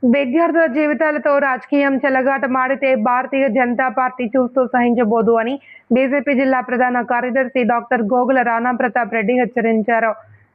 విద్యార్థుల జీవితాలతో రాజకీయం చెలగాటమాడితే భారతీయ జనతా పార్టీ చూస్తూ సహించబోదు అని బీజేపీ జిల్లా ప్రధాన కార్యదర్శి డాక్టర్ గోగుల రాణాప్రతాప్ రెడ్డి హెచ్చరించారు.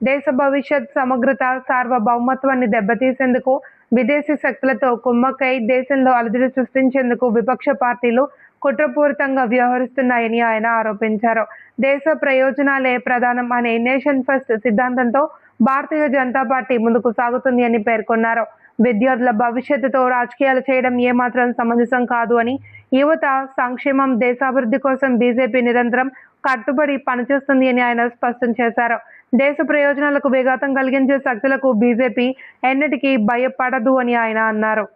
దేశ భవిష్యత్ సమగ్రత, సార్వభౌమత్వాన్ని దెబ్బతీసేందుకు విదేశీ శక్తులతో కుమ్మక్కై దేశంలో అలజడి సృష్టించేందుకు విపక్ష పార్టీలు కుట్రపూరితంగా వ్యవహరిస్తున్నాయని ఆయన ఆరోపించారు. దేశ ప్రయోజనాలే ప్రధానం అనే నేషన్ ఫస్ట్ సిద్ధాంతంతో భారతీయ జనతా పార్టీ ముందుకు సాగుతుంది అని పేర్కొన్నారు. విద్యార్థుల భవిష్యత్తుతో రాజకీయాలు చేయడం ఏమాత్రం సమంజసం కాదు అని, యువత సంక్షేమం, దేశాభివృద్ధి కోసం బీజేపీ నిరంతరం కట్టుబడి పనిచేస్తుంది అని ఆయన స్పష్టం చేశారు. దేశ ప్రయోజనాలకు విఘాతం కలిగించే శక్తులకు బీజేపీ ఎన్నటికీ భయపడదు అని ఆయన అన్నారు.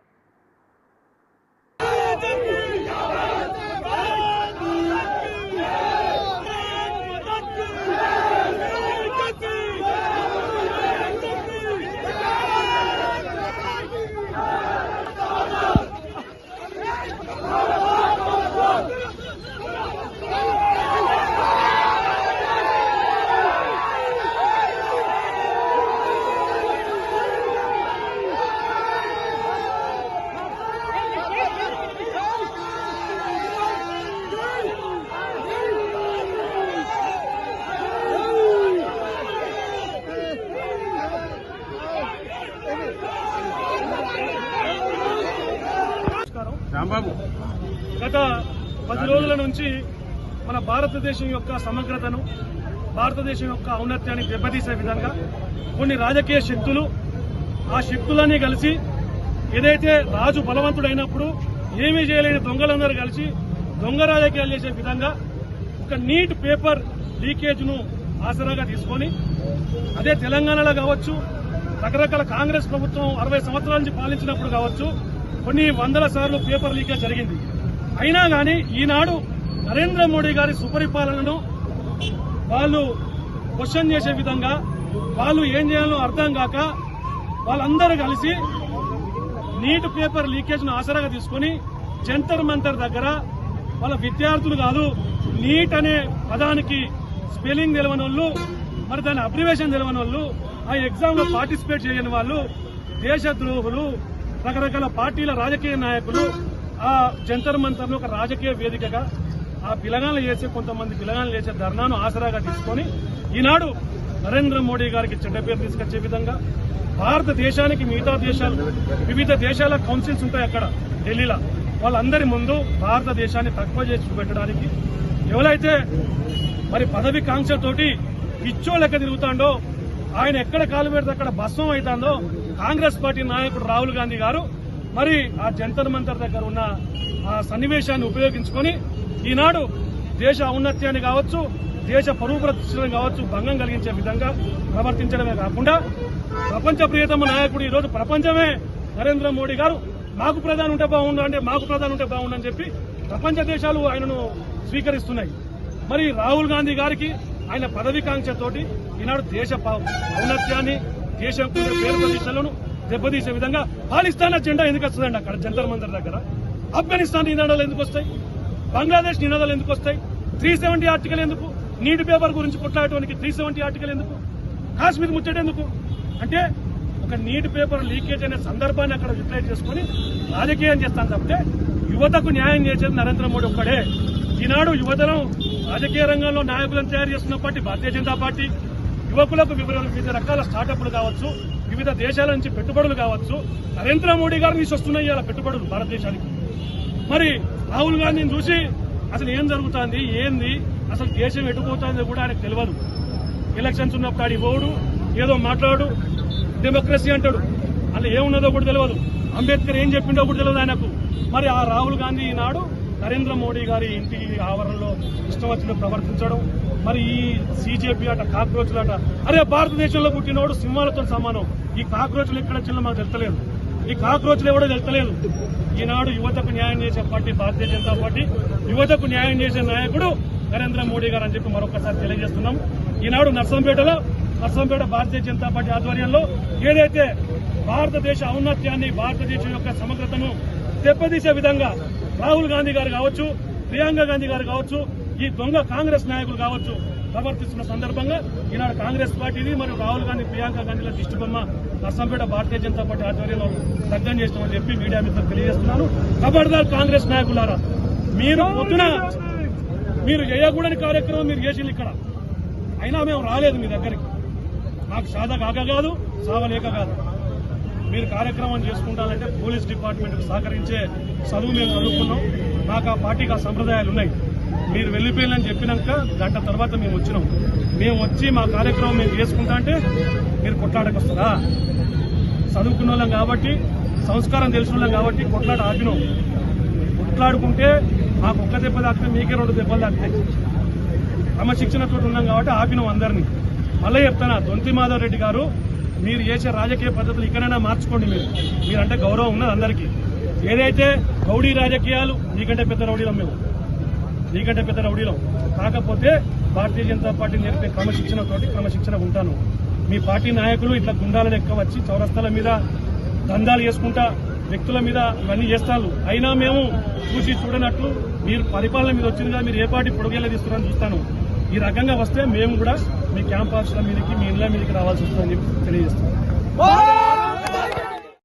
గత 10 రోజుల నుంచి మన భారతదేశం యొక్క సమగ్రతను, భారతదేశం యొక్క ఔన్నత్యాన్ని దెబ్బతీసే విధంగా కొన్ని రాజకీయ శక్తులు, ఆ శక్తులన్నీ కలిసి ఏదైతే రాజు బలవంతుడైనప్పుడు ఏమీ చేయలేని దొంగలందరూ కలిసి దొంగ రాజకీయాలు చేసే విధంగా ఒక నీట్ పేపర్ లీకేజ్ను ఆసరాగా తీసుకొని, అదే తెలంగాణలో కావచ్చు, రకరకాల కాంగ్రెస్ ప్రభుత్వం 60 సంవత్సరాల నుంచి పాలించినప్పుడు కావచ్చు, కొన్ని వందల సార్లు పేపర్ లీకేజ్ జరిగింది. అయినా కానీ ఈనాడు నరేంద్ర మోడీ గారి సుపరిపాలనను వాళ్ళు క్వశ్చన్ చేసే విధంగా, వాళ్ళు ఏం చేయాలో అర్థం కాక వాళ్ళందరూ కలిసి నీట్ పేపర్ లీకేజ్ను ఆసరాగా తీసుకుని జంతర్ మంతర్ దగ్గర వాళ్ళ విద్యార్థులు కాదు, నీట్ అనే పదానికి స్పెల్లింగ్ తెలియని వాళ్ళు, మరి దాని అబ్రివేషన్ తెలియని వాళ్ళు, ఆ ఎగ్జామ్ లో పార్టిసిపేట్ చేయని వాళ్ళు, దేశద్రోహులు, రకరకాల పార్టీల రాజకీయ నాయకులు ఆ జంతర్ మంతర్ను ఒక రాజకీయ వేదికగా ఆ పిలగాలు చేసే కొంతమంది పిలగాలు చేసే ధర్నాను ఆసరాగా తీసుకొని ఈనాడు నరేంద్ర మోడీ గారికి చెడ్డ పేరు తీసుకొచ్చే విధంగా భారతదేశానికి మిగతా దేశాలు, వివిధ దేశాల కౌన్సిల్స్ ఉంటాయి అక్కడ ఢిల్లీలో, వాళ్ళందరి ముందు భారతదేశాన్ని తక్కువ చేసి చూపెట్టడానికి ఎవరైతే మరి పదవి కాంక్షతోటి పిచ్చో లెక్క తిరుగుతాడో, ఆయన ఎక్కడ కాలు పెడితే అక్కడ భస్మం అవుతుందో కాంగ్రెస్ పార్టీ నాయకుడు రాహుల్ గాంధీ గారు మరి ఆ జంతర్ మంతర్ దగ్గర ఉన్న ఆ సన్నివేశాన్ని ఉపయోగించుకొని ఈనాడు దేశ ఔన్నత్యాన్ని కావచ్చు, దేశ పరువు ప్రతిష్టలను కావచ్చు భంగం కలిగించే విధంగా ప్రవర్తించడమే కాకుండా ప్రపంచ ప్రియతమ నాయకుడు ఈరోజు ప్రపంచమే నరేంద్ర మోడీ గారు మాకు ప్రధాని ఉంటే బాగుండు అంటే మాకు ప్రధాని ఉంటే బాగుండని చెప్పి ప్రపంచ దేశాలు ఆయనను స్వీకరిస్తున్నాయి. మరి రాహుల్ గాంధీ గారికి ఆయన పదవికాంక్షతోటి ఈనాడు దేశ ఔన్నత్యాన్ని, దేశం పేరు ప్రతిష్టలను దెబ్బతీసే విధంగా పాకిస్తాన్ జెండా ఎందుకు వస్తుందండి అక్కడ జంతర్ మంతర్ దగ్గర? ఆఫ్ఘనిస్తాన్ నినాదాలు ఎందుకు వస్తాయి? బంగ్లాదేశ్ నినాదాలు ఎందుకు వస్తాయి? 370 ఆర్టికల్ ఎందుకు? నీటి పేపర్ గురించి కొట్లాడటానికి 370 ఆర్టికల్ ఎందుకు? కాశ్మీర్ ముచ్చటెందుకు? అంటే ఒక నీటి పేపర్ లీకేజ్ అనే సందర్భాన్ని అక్కడ యూటిలైజ్ చేసుకుని రాజకీయం చేస్తాను తప్పితే యువతకు న్యాయం చేసేది నరేంద్ర మోడీ ఒక్కడే. ఈనాడు యువతను రాజకీయ రంగంలో నాయకులను తయారు చేస్తున్న పార్టీ భారతీయ జనతా పార్టీ. యువకులకు వివిధ రకాల స్టార్టప్లు కావచ్చు, వివిధ దేశాల నుంచి పెట్టుబడులు కావచ్చు, నరేంద్ర మోడీ గారు తీసుకొస్తున్నాయి అలా పెట్టుబడులు భారతదేశానికి. మరి రాహుల్ గాంధీని చూసి అసలు ఏం జరుగుతుంది, ఏంది, అసలు దేశం ఎటుపోతుందో కూడా ఆయనకు తెలియదు. ఎలక్షన్స్ ఉన్నప్పుడు ఆడి పోడు, ఏదో మాట్లాడు, డెమోక్రసీ అంటాడు, అలా ఏమున్నదో కూడా తెలియదు. అంబేద్కర్ ఏం చెప్పిండో కూడా తెలియదు ఆయనకు. మరి ఆ రాహుల్ గాంధీ ఈనాడు నరేంద్ర మోడీ గారి ఇంటి ఆవరణలో ఇష్టం వచ్చిన ప్రవర్తించడం, మరి ఈ సీజేపీ అట, కాక్రోచ్లు అట, అరే భారతదేశంలో పుట్టినోడు సింహాలతో సమానం, ఈ కాక్రోచ్లు ఎక్కడ చిన్న మాకు తెలుస్తలేదు, ఈ కాక్రోచ్లు ఎవడో తెలుస్తలేదు. ఈనాడు యువతకు న్యాయం చేసే పార్టీ భారతీయ జనతా పార్టీ, యువతకు న్యాయం చేసే నాయకుడు నరేంద్ర మోడీ గారు అని చెప్పి మరొకసారి తెలియజేస్తున్నాం. ఈనాడు నర్సంపేట భారతీయ జనతా పార్టీ ఆధ్వర్యంలో ఏదైతే భారతదేశ ఔన్నత్యాన్ని, భారతదేశం యొక్క సమగ్రతను దెబ్బతీసే విధంగా రాహుల్ గాంధీ గారు కావచ్చు, ప్రియాంక గాంధీ గారు కావచ్చు, ఈ దొంగ కాంగ్రెస్ నాయకులు కావచ్చు, ప్రవర్తిస్తున్న సందర్భంగా ఈనాడు కాంగ్రెస్ పార్టీది మరియు రాహుల్ గాంధీ ప్రియాంక గాంధీల దిష్టిబొమ్మ నర్సంపేట భారతీయ జనతా పార్టీ ఆధ్వర్యంలో దగ్ధం చేస్తామని చెప్పి మీడియా మిత్రులు తెలియజేస్తున్నాను. ఖబర్దార్ కాంగ్రెస్ నాయకులారా, మీరు పొద్దున మీరు చేయకూడని కార్యక్రమం మీరు చేసింది ఇక్కడ, అయినా మేము రాలేదు మీ దగ్గరికి. నాకు సాదా కాక కాదు, సావలేక కాదు. మీరు కార్యక్రమం చేసుకుంటానంటే పోలీస్ డిపార్ట్మెంట్కి సహకరించే చదువు మేము చదువుకున్నాం. నాకు ఆ పార్టీకి ఆ సంప్రదాయాలు ఉన్నాయి. మీరు వెళ్ళిపోయిందని చెప్పినాక గంట తర్వాత మేము వచ్చినాం. మేము వచ్చి మా కార్యక్రమం మేము చేసుకుంటా అంటే మీరు కొట్లాడకు వస్తారా? చదువుకున్న వాళ్ళం కాబట్టి, సంస్కారం తెలిసిన వాళ్ళం కాబట్టి కొట్లాట ఆపినాం. కొట్లాడుకుంటే మాకు ఒక్క దెబ్బ తాకితే మీకే 2 దెబ్బలు తాకుతాయి. క్రమశిక్షణతో ఉన్నాం కాబట్టి ఆపినాం అందరినీ. మళ్ళీ చెప్తానా, దొంతి మాధవ్ రెడ్డి గారు, మీరు చేసే రాజకీయ పద్ధతులు ఇక్కడైనా మార్చుకోండి. మీరంటే గౌరవం ఉన్నది అందరికీ. ఏదైతే రౌడీ రాజకీయాలు, నీకంటే పెద్ద రౌడీలం మేము, నీకంటే పెద్ద రౌడీలం. కాకపోతే భారతీయ జనతా పార్టీ నేర్పే క్రమశిక్షణ ఉంటాను. మీ పార్టీ నాయకులు ఇట్లా గుండాలను ఎక్క వచ్చి చౌరస్తాల మీద దందాలు చేసుకుంటా వ్యక్తుల మీద ఇవన్నీ చేస్తారు. అయినా మేము చూసి చూడనట్లు మీరు పరిపాలన మీద వచ్చిందిగా మీరు ఏ పార్టీ పొడుగేలా తీస్తున్నారని చూస్తాను. ఈ రకంగా వస్తే మేము కూడా మీ క్యాంప్ ఆఫీసుల మీదకి, మీ ఇళ్ల మీదకి రావాల్సి వస్తుందని చెప్పి తెలియజేస్తాం.